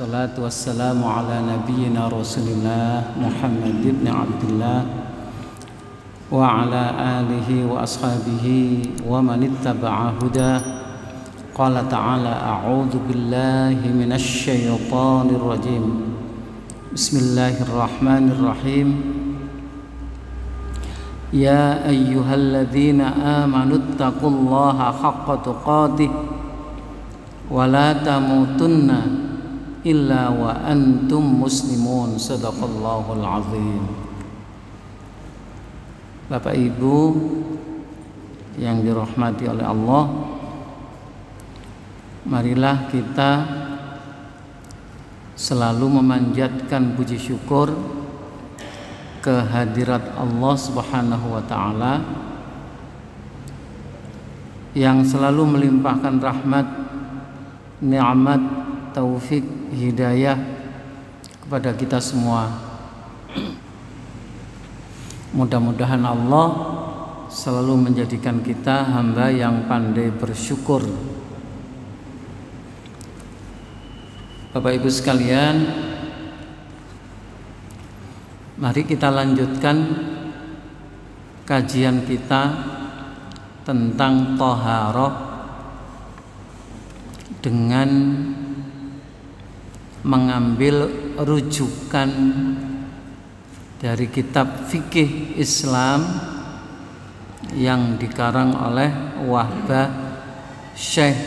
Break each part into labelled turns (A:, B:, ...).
A: Wassalatu wassalamu ala nabiyyina Rasulillah Muhammad ibn Abdullah wa ala alihi wa ashabihi wa man ittaba'a hudah. Qala ta'ala a'udzu billahi minasy syaithanir rajim. Bismillahirrahmanirrahim. Ya ayyuhalladzina amanu taqullaha haqqa tuqatih wa la tamutunna illa wa antum muslimun. Sadaqallahul azim. Bapak Ibu yang dirahmati oleh Allah, marilah kita selalu memanjatkan puji syukur kehadirat Allah Subhanahu wa taala yang selalu melimpahkan rahmat, nikmat, taufik, hidayah kepada kita semua. Mudah-mudahan Allah selalu menjadikan kita hamba yang pandai bersyukur. Bapak Ibu sekalian, mari kita lanjutkan kajian kita tentang thaharah dengan mengambil rujukan dari kitab fikih Islam yang dikarang oleh Syekh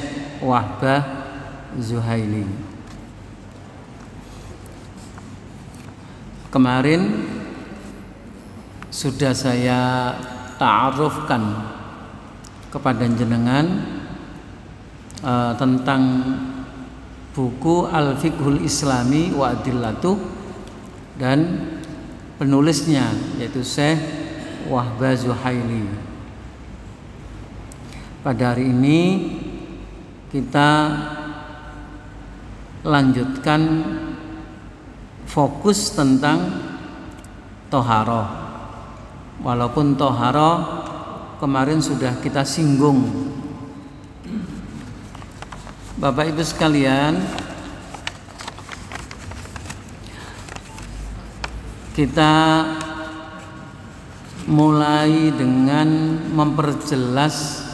A: Wahbah Zuhaili. Kemarin sudah saya ta'arufkan kepada jenengan tentang buku Al-Fiqhul Islami wa Adillatuh dan penulisnya yaitu Syekh Wahbah Zuhaili. Pada hari ini kita lanjutkan fokus tentang thaharah. Walaupun thaharah kemarin sudah kita singgung. Bapak Ibu sekalian, kita mulai dengan memperjelas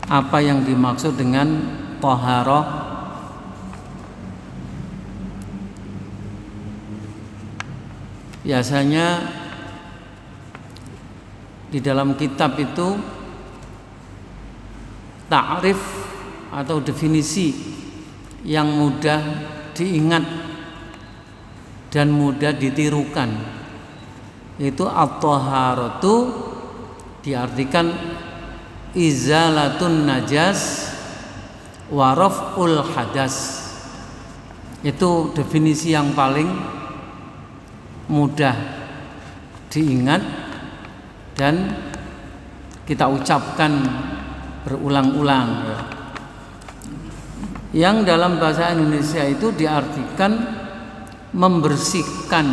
A: apa yang dimaksud dengan thaharah. Biasanya di dalam kitab itu ta'rif atau definisi yang mudah diingat dan mudah ditirukan, itu at-thaharatu diartikan izalatun najas wa raf'ul hadas. Itu definisi yang paling mudah diingat dan kita ucapkan berulang-ulang, yang dalam bahasa Indonesia itu diartikan membersihkan,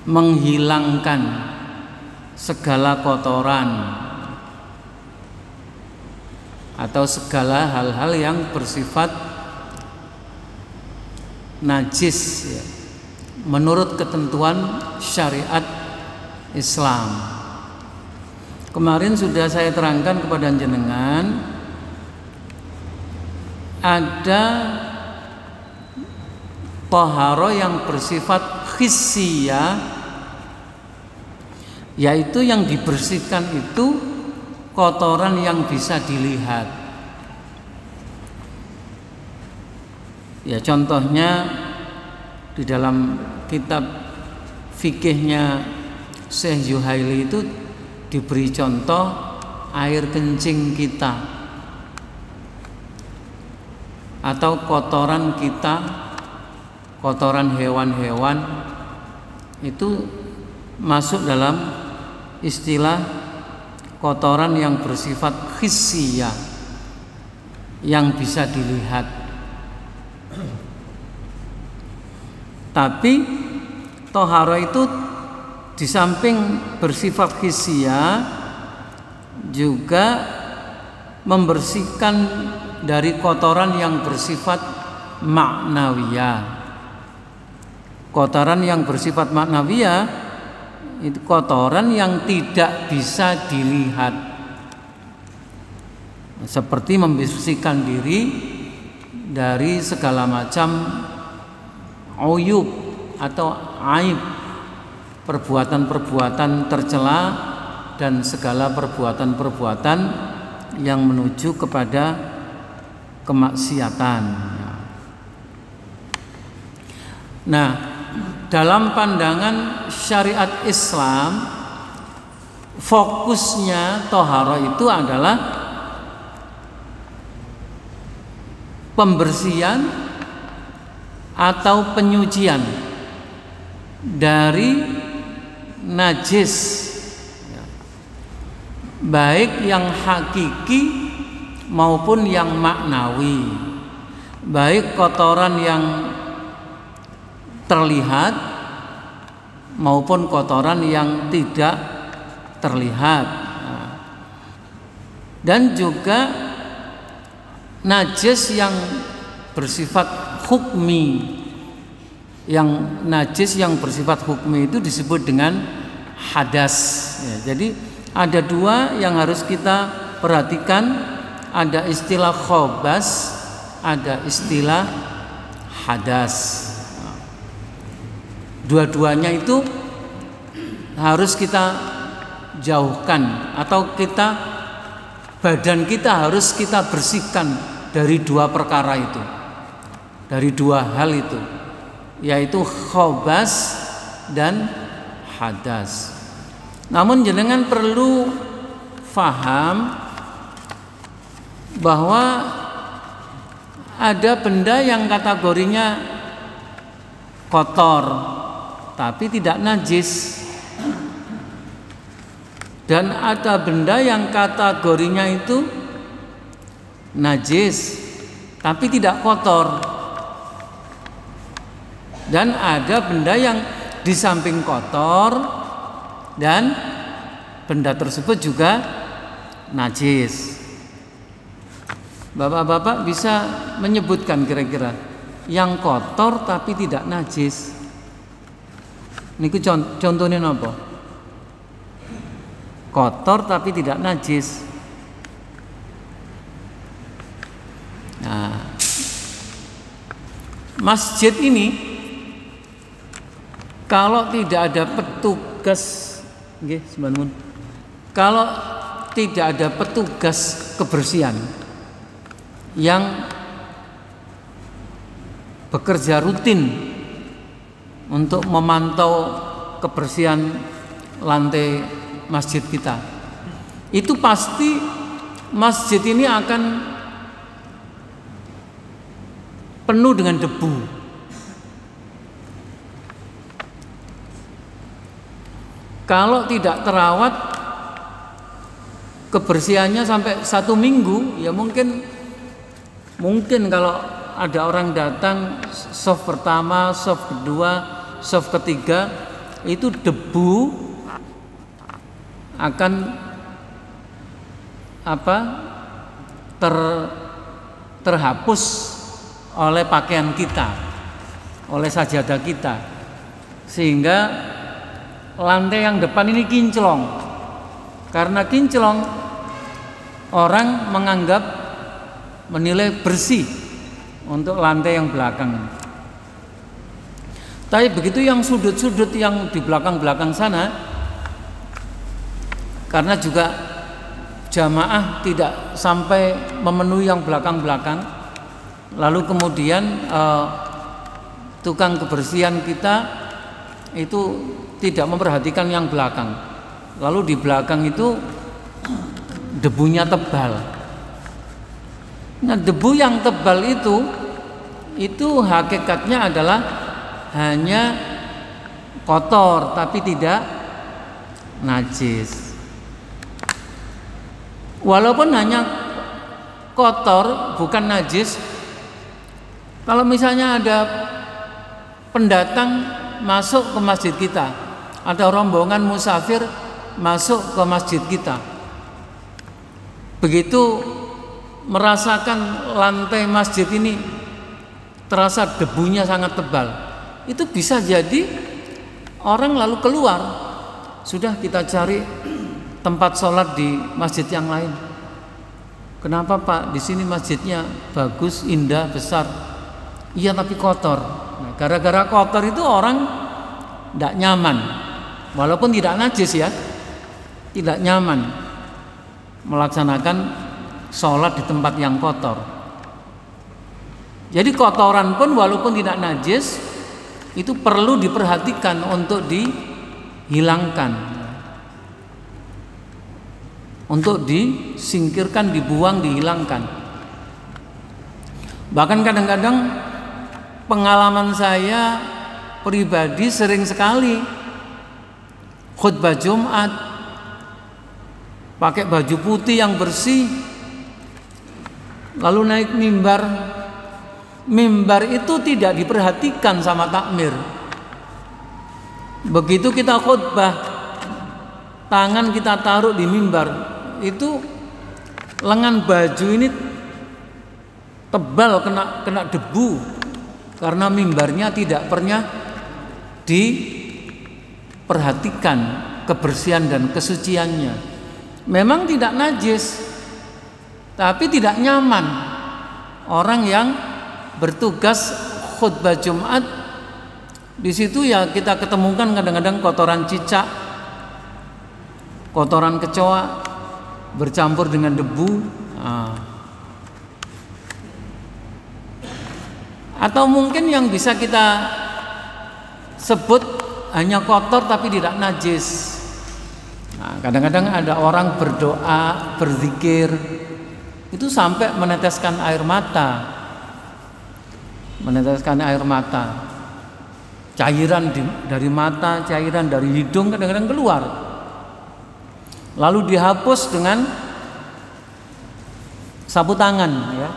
A: menghilangkan segala kotoran atau segala hal-hal yang bersifat najis ya, menurut ketentuan syariat Islam. Kemarin sudah saya terangkan kepada jenengan, ada thaharah yang bersifat hissiyah, yaitu yang dibersihkan itu kotoran yang bisa dilihat. Ya, contohnya di dalam kitab fikihnya Syekh Zuhaili itu diberi contoh air kencing kita atau kotoran kita, kotoran hewan-hewan, itu masuk dalam istilah kotoran yang bersifat hissiyah, yang bisa dilihat. Tapi thaharah itu di samping bersifat hissiyah juga membersihkan dari kotoran yang bersifat ma'nawiyah. Kotoran yang bersifat ma'nawiyah itu kotoran yang tidak bisa dilihat, seperti membersihkan diri dari segala macam uyub atau aib, perbuatan-perbuatan tercela dan segala perbuatan-perbuatan yang menuju kepada kemaksiatan. Nah, dalam pandangan syariat Islam, fokusnya tohara itu adalah pembersihan atau penyucian dari najis, baik yang hakiki maupun yang maknawi, baik kotoran yang terlihat maupun kotoran yang tidak terlihat, dan juga najis yang bersifat hukmi. Yang najis yang bersifat hukmi itu disebut dengan hadas. Jadi ada dua yang harus kita perhatikan, ada istilah khobas, ada istilah hadas. Dua-duanya itu harus kita jauhkan, atau badan kita harus kita bersihkan dari dua perkara itu, dari dua hal itu, yaitu khobas dan hadas. Namun jenengan perlu faham bahwa ada benda yang kategorinya kotor tapi tidak najis, dan ada benda yang kategorinya itu najis tapi tidak kotor, dan ada benda yang di samping kotor dan benda tersebut juga najis. Bapak-bapak bisa menyebutkan kira-kira yang kotor tapi tidak najis? Niku contohnya apa? Kotor tapi tidak najis. Nah, masjid ini kalau tidak ada petugas, kalau tidak ada petugas kebersihan yang bekerja rutin untuk memantau kebersihan lantai masjid kita, itu pasti masjid ini akan penuh dengan debu. Kalau tidak terawat kebersihannya sampai 1 minggu, ya mungkin kalau ada orang datang soft pertama, soft kedua, soft ketiga, itu debu akan terhapus oleh pakaian kita, oleh sajadah kita, sehingga lantai yang depan ini kinclong. Karena kinclong, orang menilai bersih untuk lantai yang belakang. Tapi begitu yang sudut-sudut yang di belakang-belakang sana, karena juga jamaah tidak sampai memenuhi yang belakang-belakang, lalu kemudian tukang kebersihan kita itu tidak memperhatikan yang belakang, lalu di belakang itu debunya tebal. Nah, debu yang tebal itu hakikatnya adalah hanya kotor tapi tidak najis. Walaupun hanya kotor bukan najis, kalau misalnya ada pendatang masuk ke masjid kita, ada rombongan musafir masuk ke masjid kita, begitu merasakan lantai masjid ini terasa debunya sangat tebal, itu bisa jadi orang lalu keluar, sudah kita cari tempat sholat di masjid yang lain. Kenapa Pak? Di sini masjidnya bagus, indah, besar. Iya tapi kotor. Nah, gara-gara kotor itu orang tidak nyaman, walaupun tidak najis ya, tidak nyaman melaksanakan sholat di tempat yang kotor. Jadi kotoran pun walaupun tidak najis itu perlu diperhatikan untuk dihilangkan, untuk disingkirkan, dibuang, dihilangkan. Bahkan kadang-kadang pengalaman saya pribadi sering sekali khutbah Jumat pakai baju putih yang bersih, lalu naik mimbar. Mimbar itu tidak diperhatikan sama takmir. Begitu kita khutbah, tangan kita taruh di mimbar, itu lengan baju ini tebal, kena debu, karena mimbarnya tidak pernah diperhatikan kebersihan dan kesuciannya. Memang tidak najis, tapi tidak nyaman. Orang yang bertugas khutbah Jumat di situ ya kita ketemukan kadang-kadang kotoran cicak, kotoran kecoa bercampur dengan debu. Atau mungkin yang bisa kita sebut hanya kotor tapi tidak najis. Nah, kadang-kadang ada orang berdoa, berzikir, itu sampai meneteskan air mata. Meneteskan air mata, cairan dari mata, cairan dari hidung kadang-kadang keluar, lalu dihapus dengan sapu tangan ya,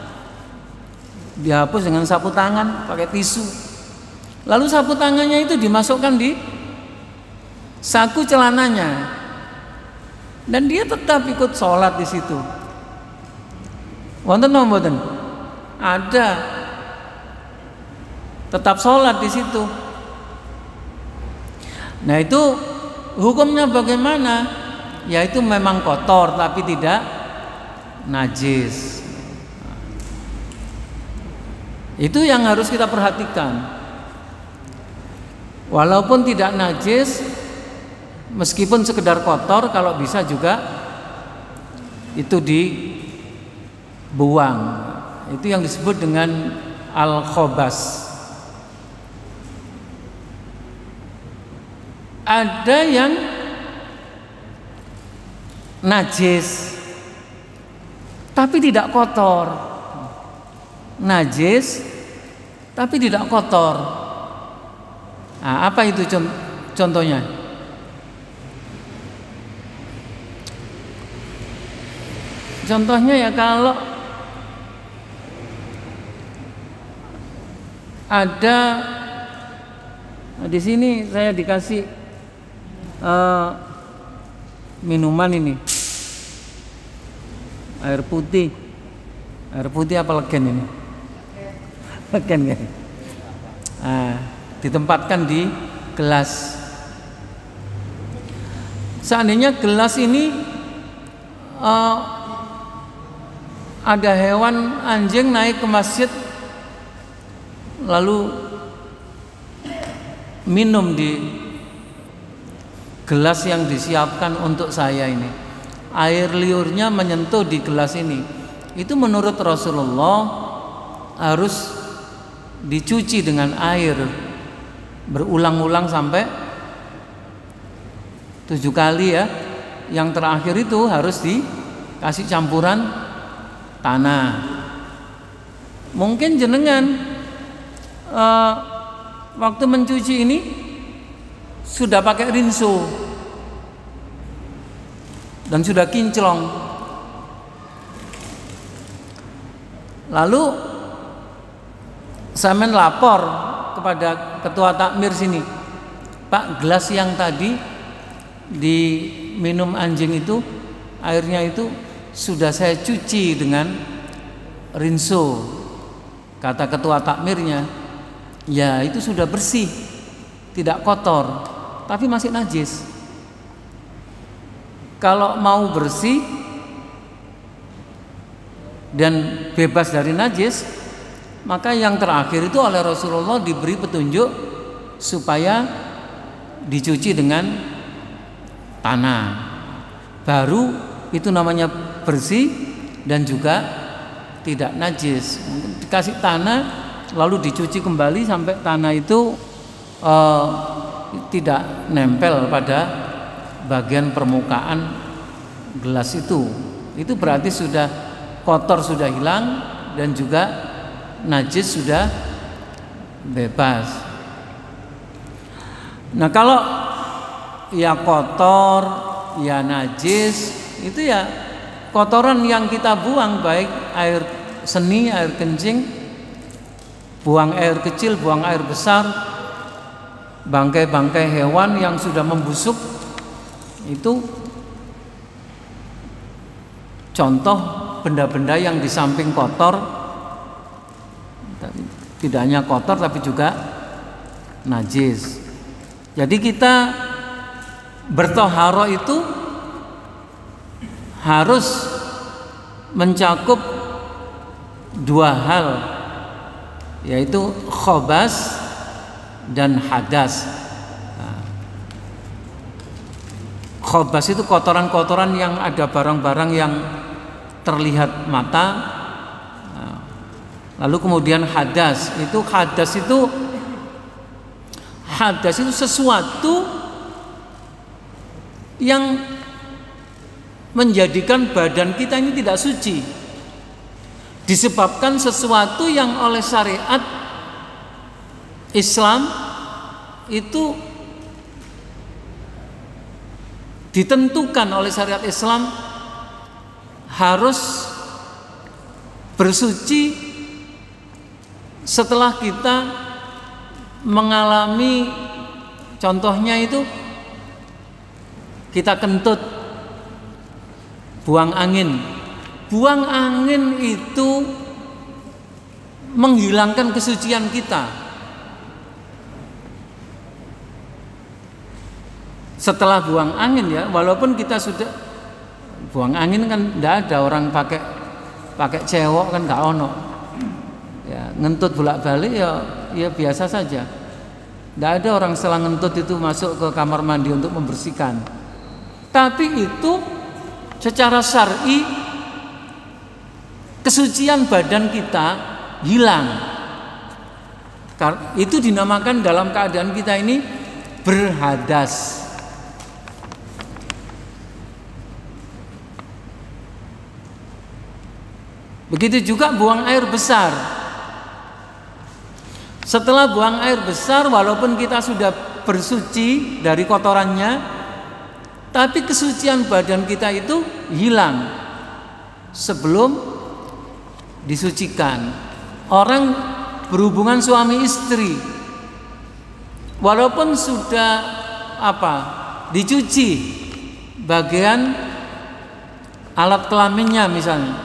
A: dihapus dengan sapu tangan pakai tisu, lalu sapu tangannya itu dimasukkan di saku celananya dan dia tetap ikut sholat di situ. Wonten mboten? Ada, tetap sholat di situ. Nah itu hukumnya bagaimana? Ya itu memang kotor tapi tidak najis. Itu yang harus kita perhatikan. Walaupun tidak najis, meskipun sekedar kotor, kalau bisa juga itu dibuang. Itu yang disebut dengan al-khobas. Ada yang najis tapi tidak kotor, najis tapi tidak kotor. Nah, apa itu contohnya? Contohnya ya kalau ada di sini saya dikasih minuman ini, air putih apa legen ini? Legen kan? Ditempatkan di gelas. Seandainya gelas ini ada hewan anjing naik ke masjid lalu minum di gelas yang disiapkan untuk saya ini, air liurnya menyentuh di gelas ini, itu menurut Rasulullah harus dicuci dengan air berulang-ulang sampai 7 kali ya. Yang terakhir itu harus dikasih campuran tanah. Mungkin jenengan waktu mencuci ini sudah pakai rinso dan sudah kinclong, lalu saya lapor kepada ketua takmir sini, Pak, gelas yang tadi diminum anjing itu, airnya itu sudah saya cuci dengan rinso, kata ketua takmirnya, ya itu sudah bersih, tidak kotor, tapi masih najis. Kalau mau bersih dan bebas dari najis, maka yang terakhir itu oleh Rasulullah diberi petunjuk supaya dicuci dengan tanah, baru itu namanya bersih dan juga tidak najis. Dikasih tanah lalu dicuci kembali sampai tanah itu tidak nempel pada bagian permukaan gelas itu berarti sudah kotor, sudah hilang, dan juga najis sudah bebas. Nah, kalau ya kotor, ya najis, itu ya kotoran yang kita buang, baik air seni, air kencing, buang air kecil, buang air besar, bangkai-bangkai hewan yang sudah membusuk, itu contoh benda-benda yang di samping kotor, tidak hanya kotor tapi juga najis. Jadi kita bertoharo itu harus mencakup dua hal, yaitu khobas dan hadas. Khobas itu kotoran-kotoran yang ada barang-barang yang terlihat mata. Lalu kemudian hadas itu sesuatu yang menjadikan badan kita ini tidak suci, disebabkan sesuatu yang oleh syariat Islam itu ditentukan oleh syariat Islam harus bersuci setelah kita mengalami, contohnya itu kita kentut, buang angin. Buang angin itu menghilangkan kesucian kita. Setelah buang angin ya, walaupun kita sudah buang angin kan tidak ada orang pakai cewek kan, nggak ono. Ya, ngentut bolak-balik ya biasa saja. Tidak ada orang setelah ngentut itu masuk ke kamar mandi untuk membersihkan. Tapi itu secara syar'i kesucian badan kita hilang. Itu dinamakan dalam keadaan kita ini berhadas. Begitu juga buang air besar. Setelah buang air besar, walaupun kita sudah bersuci dari kotorannya, tapi kesucian badan kita itu hilang sebelum disucikan. Orang berhubungan suami istri, walaupun sudah dicuci bagian alat kelaminnya misalnya,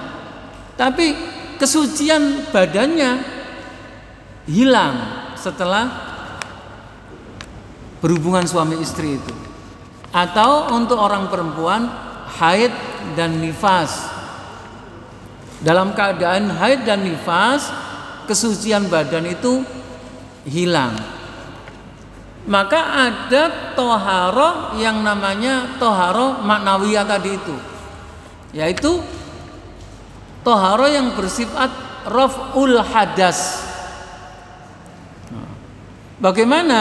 A: tapi kesucian badannya hilang setelah berhubungan suami istri itu. Atau untuk orang perempuan haid dan nifas, dalam keadaan haid dan nifas kesucian badan itu hilang. Maka ada toharo yang namanya toharo maknawiyah tadi itu, yaitu toharo yang bersifat raf'ul hadas. Bagaimana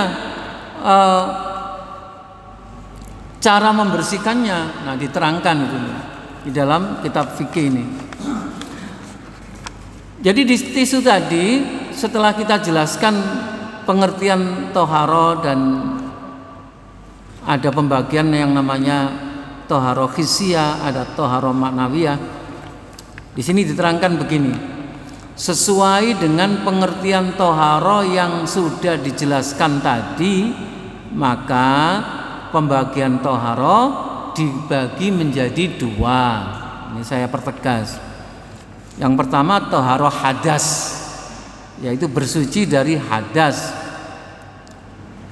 A: cara membersihkannya? Nah, diterangkan itu di dalam kitab fikih ini. Jadi di tisu tadi setelah kita jelaskan pengertian toharo dan ada pembagian yang namanya toharo hissiyah, ada toharo maknawiyah. Di sini diterangkan begini. Sesuai dengan pengertian toharo yang sudah dijelaskan tadi, maka pembagian toharo dibagi menjadi dua. Ini saya pertegas. Yang pertama toharoh hadas, yaitu bersuci dari hadas.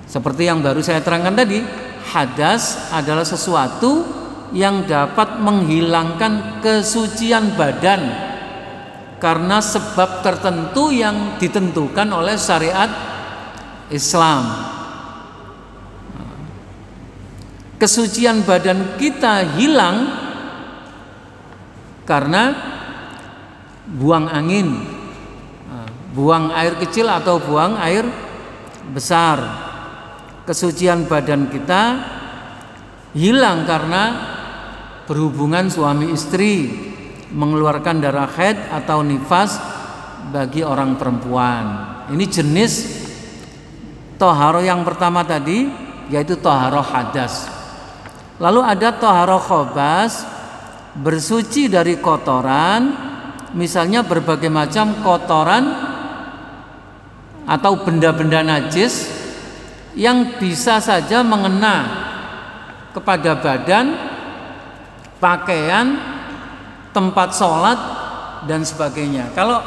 A: Seperti yang baru saya terangkan tadi, hadas adalah sesuatu yang dapat menghilangkan kesucian badan karena sebab tertentu yang ditentukan oleh syariat Islam. Kesucian badan kita hilang karena buang angin, buang air kecil atau buang air besar. Kesucian badan kita hilang karena berhubungan suami istri, mengeluarkan darah haid atau nifas bagi orang perempuan. Ini jenis toharoh yang pertama tadi, yaitu toharoh hadas. Lalu ada toharoh khobas, bersuci dari kotoran, misalnya berbagai macam kotoran atau benda-benda najis yang bisa saja mengena kepada badan, pakaian, tempat sholat dan sebagainya. Kalau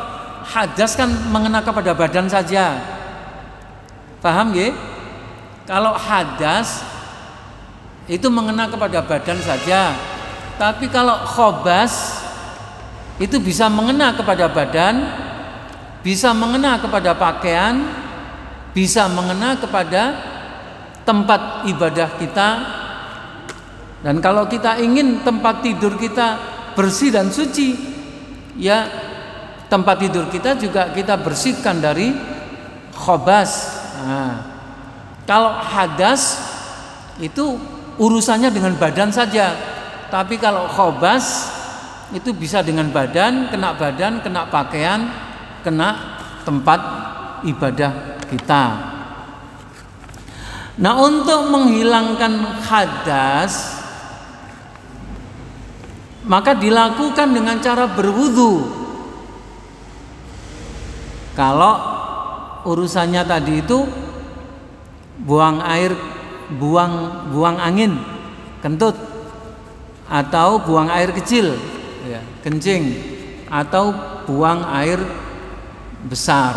A: hadas kan mengena kepada badan saja, paham ya? Kalau hadas itu mengena kepada badan saja, tapi kalau khobas itu bisa mengena kepada badan, bisa mengena kepada pakaian, bisa mengena kepada tempat ibadah kita. Dan kalau kita ingin tempat tidur kita bersih dan suci, ya tempat tidur kita juga kita bersihkan dari khobas. Nah, kalau hadas itu urusannya dengan badan saja, tapi kalau khobas itu bisa dengan badan, kena pakaian, kena tempat ibadah kita. Nah, untuk menghilangkan hadas maka dilakukan dengan cara berwudu. Kalau urusannya tadi itu buang air, buang angin, kentut, atau buang air kecil, ya, kencing, atau buang air besar,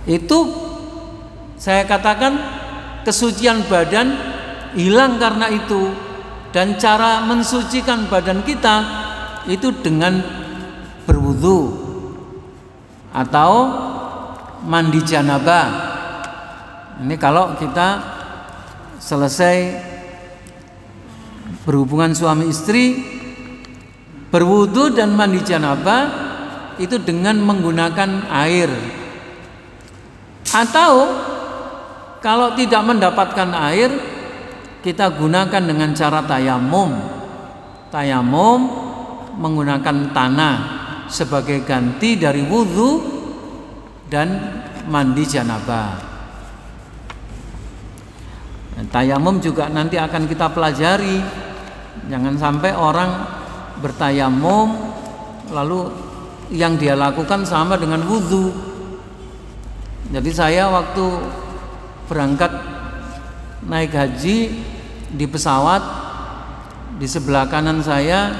A: itu saya katakan kesucian badan hilang karena itu. Dan cara mensucikan badan kita itu dengan berwudu atau mandi janabah. Ini kalau kita selesai berhubungan suami istri, berwudu dan mandi janabah itu dengan menggunakan air. Atau kalau tidak mendapatkan air, kita gunakan dengan cara tayamum. Tayamum menggunakan tanah sebagai ganti dari wudu dan mandi janabah. Tayamum juga nanti akan kita pelajari. Jangan sampai orang bertayamum lalu yang dia lakukan sama dengan wudu. Jadi saya waktu berangkat naik haji di pesawat, di sebelah kanan saya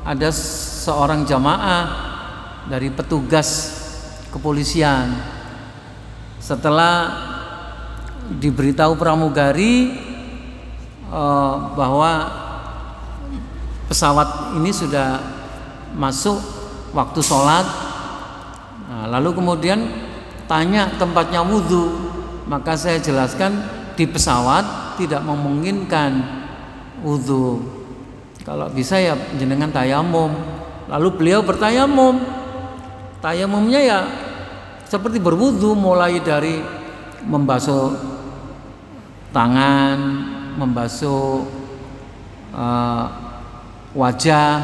A: ada seorang jamaah dari petugas kepolisian. Setelah diberitahu pramugari bahwa pesawat ini sudah masuk waktu sholat, nah, lalu kemudian tanya tempatnya wudu, maka saya jelaskan di pesawat tidak memungkinkan wudu. Kalau bisa ya jenengan tayamum. Lalu beliau bertayamum. Tayamumnya ya seperti berwudu, mulai dari membasuh tangan, membasuh wajah,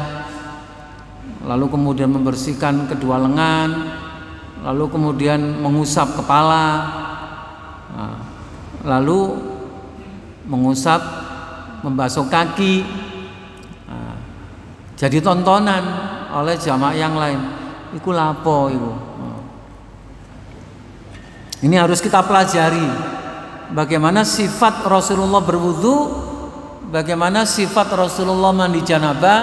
A: lalu kemudian membersihkan kedua lengan, lalu kemudian mengusap kepala, lalu mengusap, membasuh kaki. Jadi tontonan oleh jamaah yang lain. Iku lapo iku. Ini harus kita pelajari. Bagaimana sifat Rasulullah berwudu, bagaimana sifat Rasulullah mandi janabah,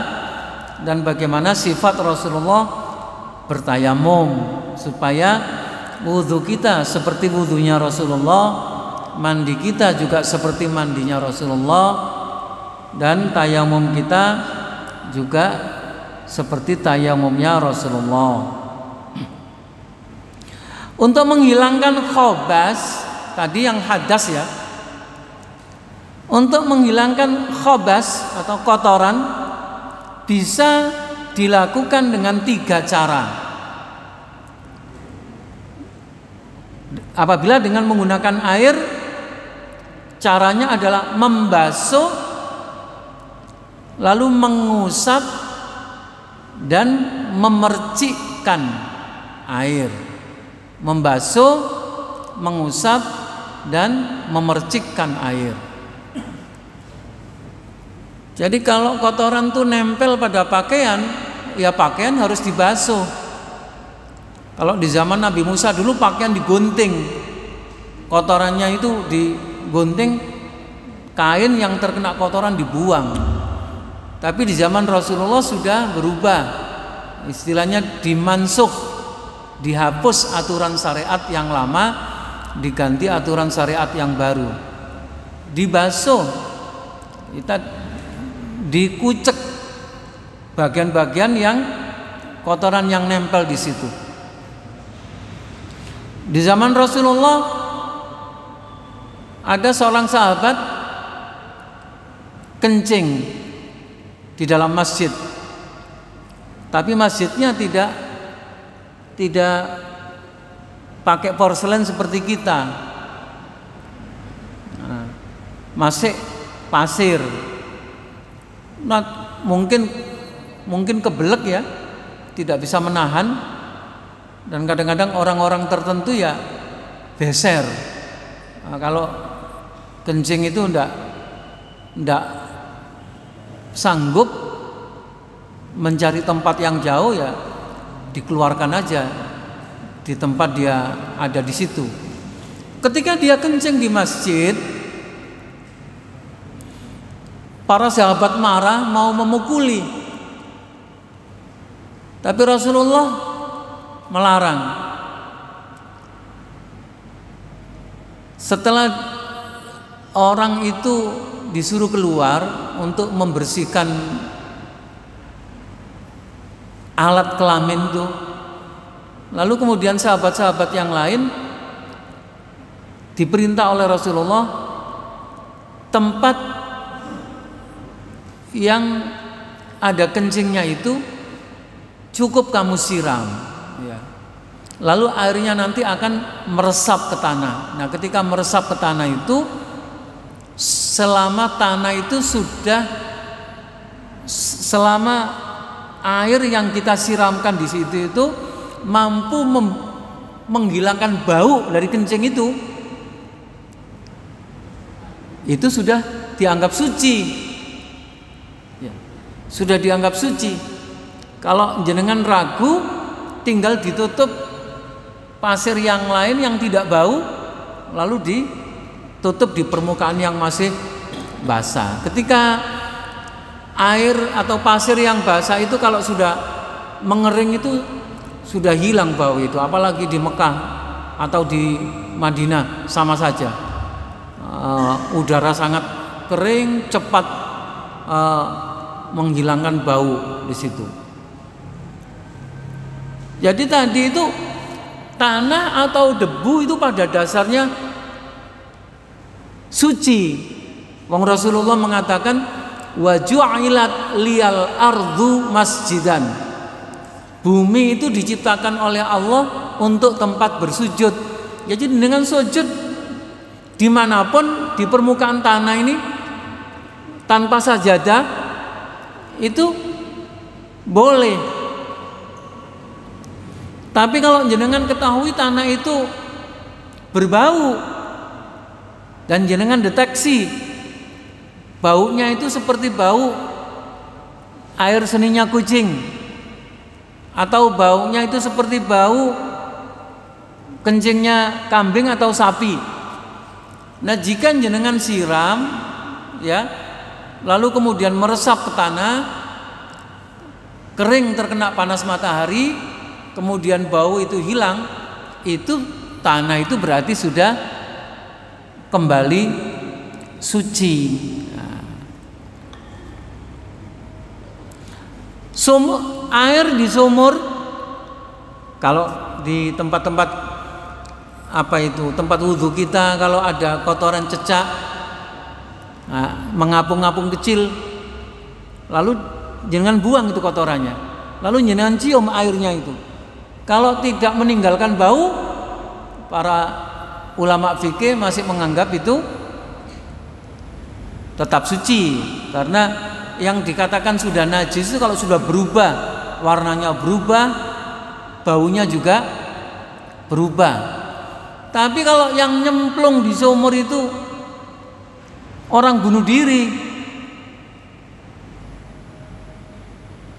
A: dan bagaimana sifat Rasulullah bertayamum, supaya wudhu kita seperti wudhunya Rasulullah, mandi kita juga seperti mandinya Rasulullah, dan tayamum kita juga seperti tayamumnya Rasulullah. Untuk menghilangkan khobas, tadi yang hadas ya, untuk menghilangkan khobas atau kotoran bisa dilakukan dengan 3 cara. Apabila dengan menggunakan air, caranya adalah membasuh, lalu mengusap dan memercikkan air. Membasuh, mengusap dan memercikkan air. Jadi kalau kotoran tuh nempel pada pakaian, ya pakaian harus dibasuh. Kalau di zaman Nabi Musa dulu pakaian digunting, kotorannya itu digunting, kain yang terkena kotoran dibuang. Tapi di zaman Rasulullah sudah berubah, istilahnya dimansuh, dihapus aturan syariat yang lama, diganti aturan syariat yang baru. Dibasuh, kita dikucek bagian-bagian yang kotoran yang nempel di situ. Di zaman Rasulullah ada seorang sahabat kencing di dalam masjid, tapi masjidnya tidak pakai porselen seperti kita, masih pasir. Nah, mungkin kebelet ya, tidak bisa menahan, dan kadang-kadang orang-orang tertentu ya beser. Nah, kalau kencing itu ndak sanggup mencari tempat yang jauh, ya dikeluarkan aja di tempat dia ada di situ. Ketika dia kencing di masjid, para sahabat marah, mau memukuli, tapi Rasulullah melarang. Setelah orang itu disuruh keluar untuk membersihkan alat kelamin itu, lalu kemudian sahabat-sahabat yang lain diperintah oleh Rasulullah, tempat yang ada kencingnya itu cukup kamu siram, ya. Lalu airnya nanti akan meresap ke tanah. Nah, ketika meresap ke tanah itu, selama tanah itu selama air yang kita siramkan di situ itu mampu menghilangkan bau dari kencing itu sudah dianggap suci, ya, sudah dianggap suci. Kalau jenengan ragu, tinggal ditutup pasir yang lain yang tidak bau, lalu ditutup di permukaan yang masih basah. Ketika air atau pasir yang basah itu kalau sudah mengering itu sudah hilang bau itu, apalagi di Mekah atau di Madinah sama saja. Udara sangat kering, cepat menghilangkan bau di situ. Jadi tadi itu tanah atau debu itu pada dasarnya suci. Wong Rasulullah mengatakan, wa ju'ilat liyal ardu masjidan. Bumi itu diciptakan oleh Allah untuk tempat bersujud. Jadi dengan sujud dimanapun di permukaan tanah ini tanpa sajadah itu boleh. Tapi kalau jenengan ketahui tanah itu berbau dan jenengan deteksi baunya itu seperti bau air seninya kucing, atau baunya itu seperti bau kencingnya kambing atau sapi. Nah, jika jenengan siram, ya, lalu kemudian meresap ke tanah, kering terkena panas matahari, kemudian bau itu hilang, itu tanah itu berarti sudah kembali suci. Air di sumur, kalau di tempat-tempat tempat wudhu kita, kalau ada kotoran cecak, mengapung-apung kecil, lalu jangan buang itu kotorannya, lalu jangan cium airnya itu. Kalau tidak meninggalkan bau, para ulama fikih masih menganggap itu tetap suci, karena yang dikatakan sudah najis itu kalau sudah berubah, warnanya berubah, baunya juga berubah. Tapi kalau yang nyemplung di sumur itu orang bunuh diri,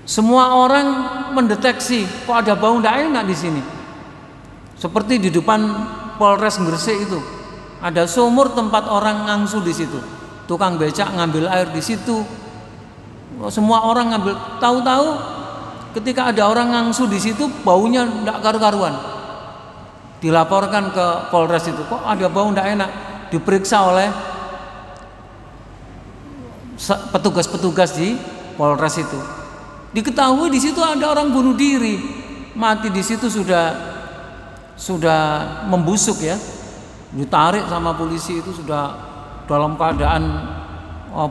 A: semua orang mendeteksi kok ada bau tidak enak di sini. Seperti di depan Polres Gresik itu ada sumur tempat orang ngangsu di situ, tukang becak ngambil air di situ. Semua orang ngambil, tahu-tahu ketika ada orang ngangsu di situ baunya tidak karu-karuan. Dilaporkan ke Polres itu, kok ada bau tidak enak. Diperiksa oleh petugas-petugas di Polres itu. Diketahui di situ ada orang bunuh diri, mati di situ sudah membusuk ya. Ditarik sama polisi itu sudah dalam keadaan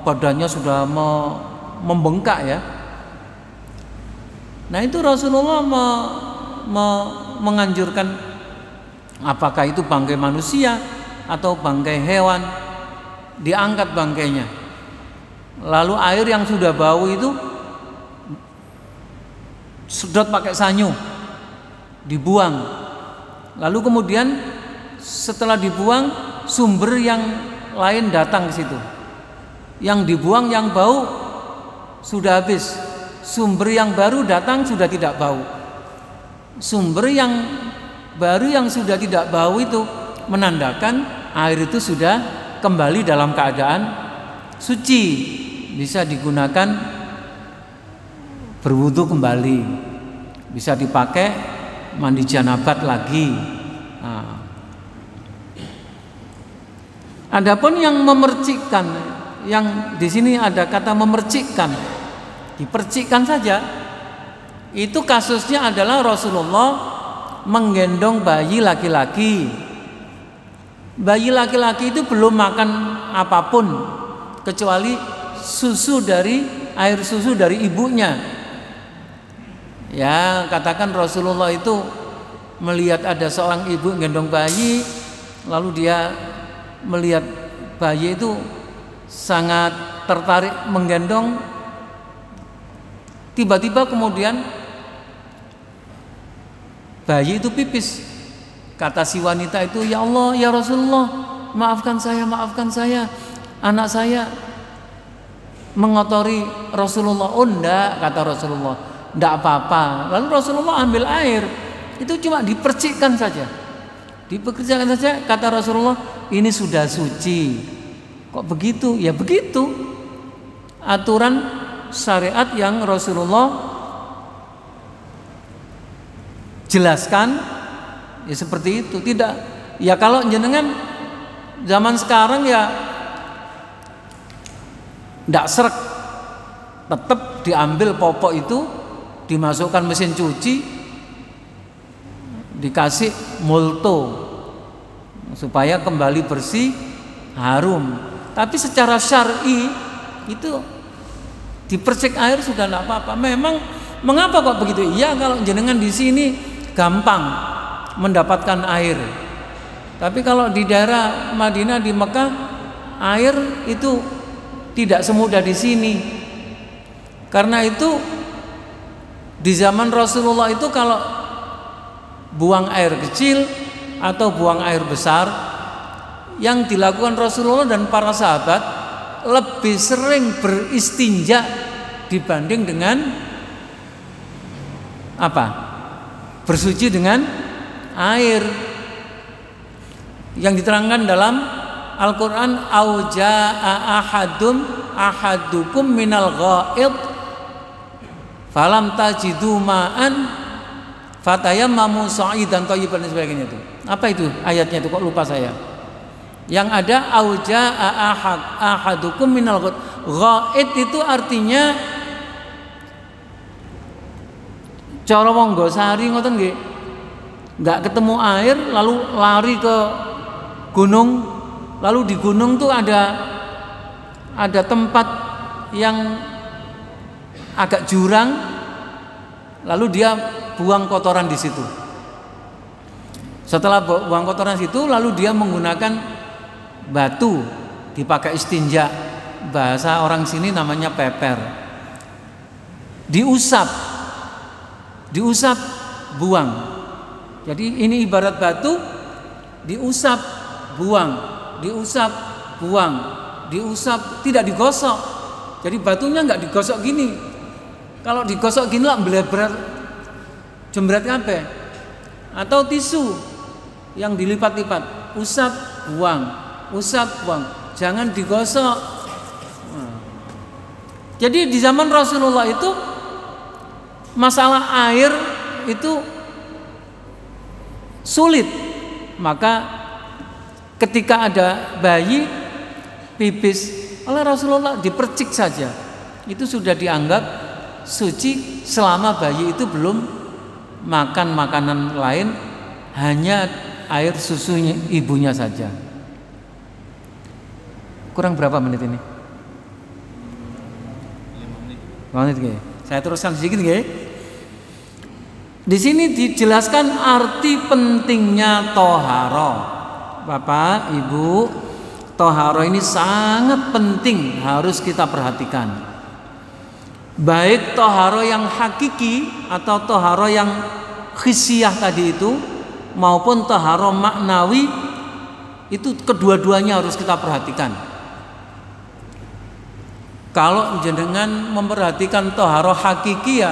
A: badannya sudah membengkak ya. Nah itu Rasulullah menganjurkan, apakah itu bangkai manusia atau bangkai hewan, diangkat bangkainya, lalu air yang sudah bau itu sedot pakai sanyu, dibuang, lalu kemudian setelah dibuang sumber yang lain datang ke situ, yang dibuang yang bau sudah habis, sumber yang baru datang sudah tidak bau. Sumber yang baru yang sudah tidak bau itu menandakan air itu sudah kembali dalam keadaan suci, bisa digunakan berwudu kembali, bisa dipakai mandi janabat lagi. Adapun yang memercikkan, yang di sini ada kata memercikkan, dipercikkan saja, itu kasusnya adalah Rasulullah menggendong bayi laki-laki. Bayi laki-laki itu belum makan apapun kecuali air susu dari ibunya. Ya, katakan Rasulullah itu melihat ada seorang ibu gendong bayi, lalu dia melihat bayi itu sangat tertarik menggendong. Tiba-tiba kemudian bayi itu pipis. Kata si wanita itu, "Ya Allah, ya Rasulullah, maafkan saya, anak saya mengotori Rasulullah." "Oh enggak," kata Rasulullah, "enggak apa-apa." Lalu Rasulullah ambil air, itu cuma dipercikkan saja. Dipercikkan saja, kata Rasulullah, "Ini sudah suci." Kok begitu? Ya begitu aturan syariat yang Rasulullah jelaskan, ya seperti itu. Tidak, ya kalau jenengan zaman sekarang ya tidak srek, tetap diambil popok itu, dimasukkan mesin cuci, dikasih multo supaya kembali bersih, harum. Tapi secara syar'i itu dipercik air sudah tidak apa-apa. Memang mengapa kok begitu? Iya, kalau jenengan di sini gampang mendapatkan air. Tapi kalau di daerah Madinah, di Mekah, air itu tidak semudah di sini. Karena itu di zaman Rasulullah itu kalau buang air kecil atau buang air besar, yang dilakukan Rasulullah dan para sahabat lebih sering beristinja dibanding dengan bersuci dengan air. Yang diterangkan dalam Al-Quran, "Auja'a ahadukum minal ghaid Falam tajidu ma'an fatayammamu sa'idan thayyiban dan sebagainya itu. Apa itu ayatnya itu, kok lupa saya. Yang ada auja ahadukum minal ghaid itu artinya cara wong Gosari ngoten nggih. Enggak ketemu air lalu lari ke gunung, lalu di gunung tuh ada tempat yang agak jurang, lalu dia buang kotoran di situ. Setelah buang kotoran situ, lalu dia menggunakan batu dipakai istinja. Bahasa orang sini namanya peper. Diusap, buang. Jadi ini ibarat batu, diusap, buang, diusap, buang, diusap, tidak digosok. Jadi batunya nggak digosok gini. Kalau digosok gini lah belebrat, jembret kabeh. Atau tisu yang dilipat-lipat, usap, buang, jangan digosok. Jadi di zaman Rasulullah itu masalah air itu sulit. Maka ketika ada bayi pipis oleh Rasulullah dipercik saja, itu sudah dianggap suci selama bayi itu belum makan makanan lain, hanya air susunya ibunya saja. Kurang berapa menit ini? 5 menit. Saya teruskan sedikit nggih. Di sini dijelaskan arti pentingnya toharo. Bapak, Ibu, toharo ini sangat penting, harus kita perhatikan. Baik toharo yang hakiki atau toharo yang khissiyah tadi itu, maupun toharo maknawi, itu kedua-duanya harus kita perhatikan. Kalau jenengan memperhatikan toharo hakiki, ya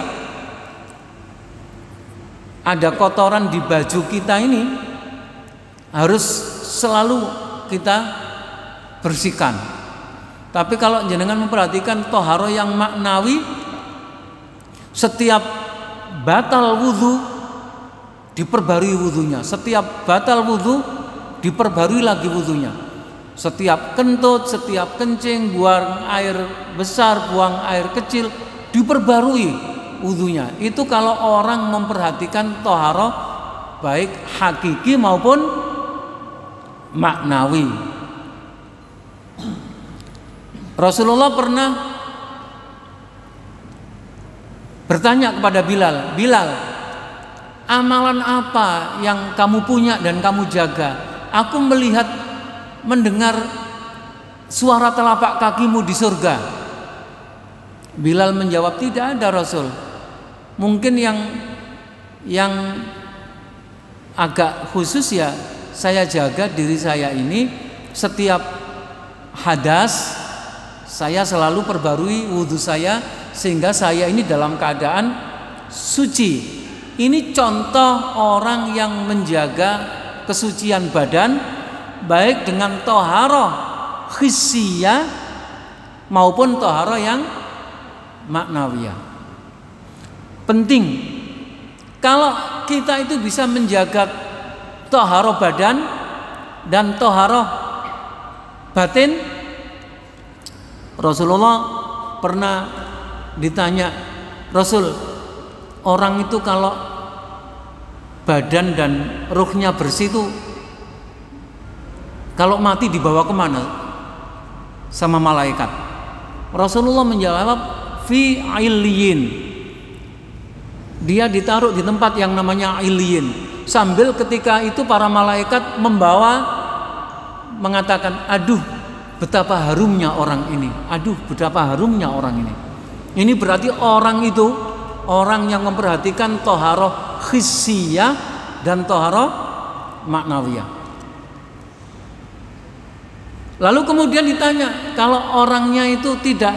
A: ada kotoran di baju kita ini harus selalu kita bersihkan. Tapi kalau jenengan memperhatikan toharo yang maknawi, setiap batal wudhu diperbarui wudhunya, setiap batal wudhu diperbarui lagi wudhunya, setiap kentut, setiap kencing, buang air besar, buang air kecil, diperbarui wudhunya. Itu kalau orang memperhatikan toharo baik hakiki maupun maknawi. Rasulullah pernah bertanya kepada Bilal, Bilal, amalan apa yang kamu punya dan kamu jaga? Aku mendengar suara telapak kakimu di surga. Bilal menjawab, tidak ada Rasul. Mungkin yang agak khusus ya, saya jaga diri saya ini, setiap hadas saya selalu perbarui wudhu saya, sehingga saya ini dalam keadaan suci. Ini contoh orang yang menjaga kesucian badan, baik dengan toharoh khissiyah maupun toharoh yang maknawiyah. Penting kalau kita itu bisa menjaga toharoh badan dan toharoh batin. Rasulullah pernah ditanya, Rasul, orang itu kalau badan dan ruhnya bersih itu kalau mati dibawa kemana sama malaikat? Rasulullah menjawab, fi illiyin. Dia ditaruh di tempat yang namanya illiyin. Sambil ketika itu para malaikat mengatakan, aduh betapa harumnya orang ini, aduh betapa harumnya orang ini. Ini berarti orang itu orang yang memperhatikan toharoh khissiyah dan toharoh maknawiyah. Lalu kemudian ditanya, kalau orangnya itu tidak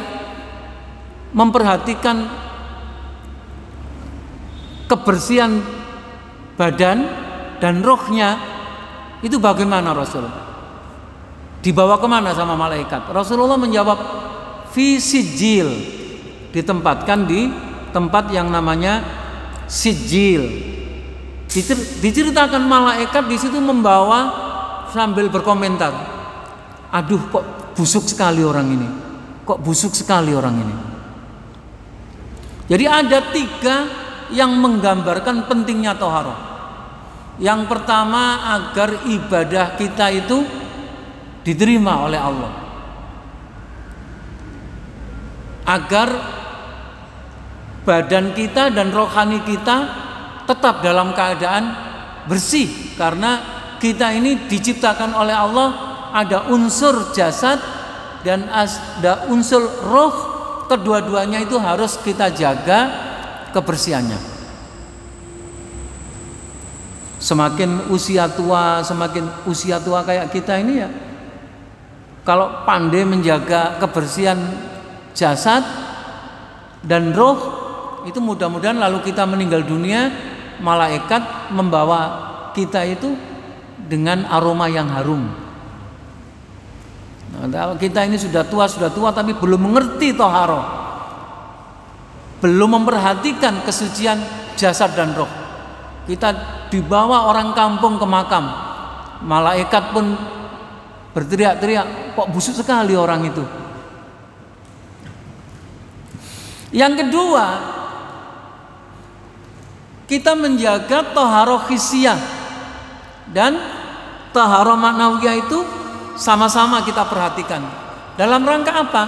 A: memperhatikan kebersihan badan dan rohnya, itu bagaimana Rasul? Dibawa kemana sama malaikat? Rasulullah menjawab, fi sijil, ditempatkan di tempat yang namanya Sijil. Diceritakan malaikat di situ membawa sambil berkomentar, aduh kok busuk sekali orang ini, kok busuk sekali orang ini. Jadi ada 3 yang menggambarkan pentingnya toharoh. Yang pertama, agar ibadah kita itu diterima oleh Allah, agar badan kita dan rohani kita tetap dalam keadaan bersih, karena kita ini diciptakan oleh Allah ada unsur jasad dan ada unsur roh, kedua-duanya itu harus kita jaga kebersihannya. Semakin usia tua kayak kita ini ya, kalau pandai menjaga kebersihan jasad dan roh, itu mudah-mudahan lalu kita meninggal dunia, malaikat membawa kita itu dengan aroma yang harum. Nah, kalau kita ini sudah tua tapi belum mengerti toharoh, belum memperhatikan kesucian jasad dan roh, kita dibawa orang kampung ke makam, malaikat pun berteriak-teriak, kok busuk sekali orang itu. Yang kedua, kita menjaga toharoh hissiyah dan toharoh ma'nawiyah itu sama-sama kita perhatikan. Dalam rangka apa?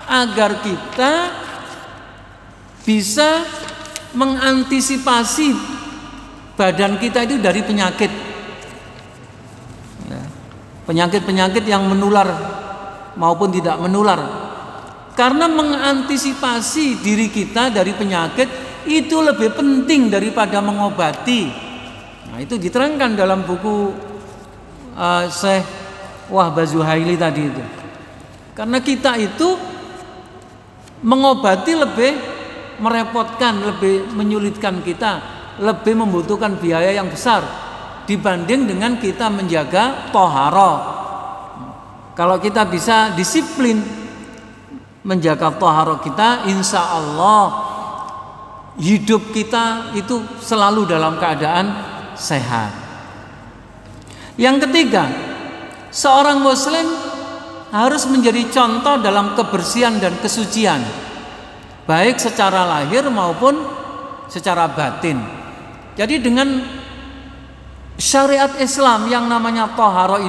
A: Agar kita bisa mengantisipasi badan kita itu dari penyakit, penyakit-penyakit yang menular maupun tidak menular. Karena mengantisipasi diri kita dari penyakit itu lebih penting daripada mengobati. Nah, itu diterangkan dalam buku Syekh Wahbah Zuhaili tadi itu. Karena kita itu mengobati lebih merepotkan, lebih menyulitkan kita, lebih membutuhkan biaya yang besar dibanding dengan kita menjaga toharoh. Kalau kita bisa disiplin menjaga toharoh kita, insya Allah hidup kita itu selalu dalam keadaan sehat. Yang ketiga, seorang muslim harus menjadi contoh dalam kebersihan dan kesucian, baik secara lahir maupun secara batin. Jadi dengan syariat Islam yang namanya toharoh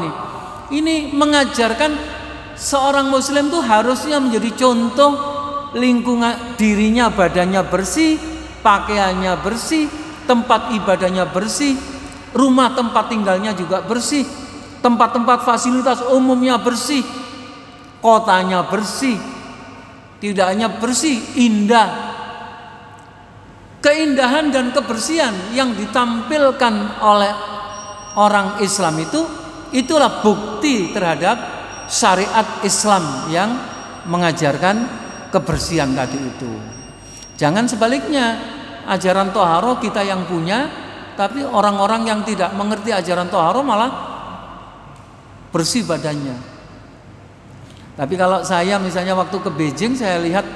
A: ini mengajarkan seorang muslim tuh harusnya menjadi contoh, lingkungan dirinya, badannya bersih, pakaiannya bersih, tempat ibadahnya bersih, rumah tempat tinggalnya juga bersih, tempat-tempat fasilitas umumnya bersih, kotanya bersih. Tidak hanya bersih, indah. Keindahan dan kebersihan yang ditampilkan oleh orang Islam itulah bukti terhadap syariat Islam yang mengajarkan kebersihan tadi itu. Jangan sebaliknya, ajaran toharoh kita yang punya, tapi orang-orang yang tidak mengerti ajaran toharoh malah bersih badannya. Tapi kalau saya misalnya waktu ke Beijing, saya lihat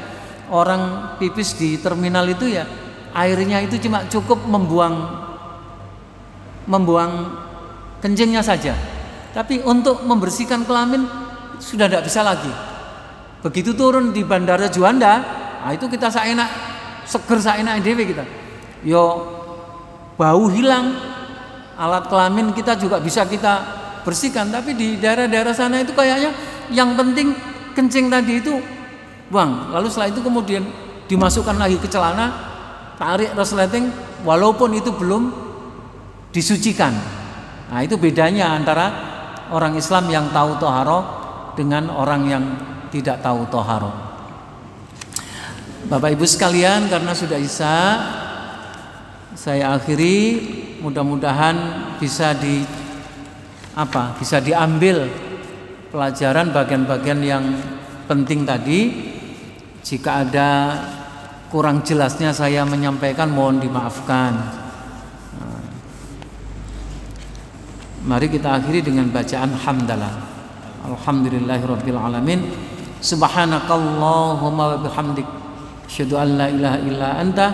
A: orang pipis di terminal itu ya, airnya itu cuma cukup membuang kencingnya saja. Tapi untuk membersihkan kelamin sudah tidak bisa lagi. Begitu turun di Bandara Juanda, nah itu kita seger saenak dewe kita. Yo bau hilang, alat kelamin kita juga bisa kita bersihkan. Tapi di daerah-daerah sana itu kayaknya yang penting kencing tadi itu buang. Lalu setelah itu kemudian dimasukkan lagi ke celana, tarik resleting, walaupun itu belum disucikan. Nah itu bedanya antara orang Islam yang tahu toharoh dengan orang yang tidak tahu toharoh. Bapak Ibu sekalian, karena sudah isya, saya akhiri. Mudah-mudahan bisa diambil pelajaran bagian-bagian yang penting tadi. Jika ada kurang jelasnya saya menyampaikan, mohon dimaafkan. Mari kita akhiri dengan bacaan hamdalah. Alhamdulillahirabbil alamin. Subhanakallahumma wa bihamdik, Asyhadu an la ilaha illa anta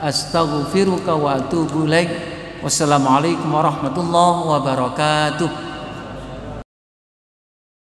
A: astaghfiruka wa atubu ilaik. Wassalamualaikum warahmatullahi wabarakatuh.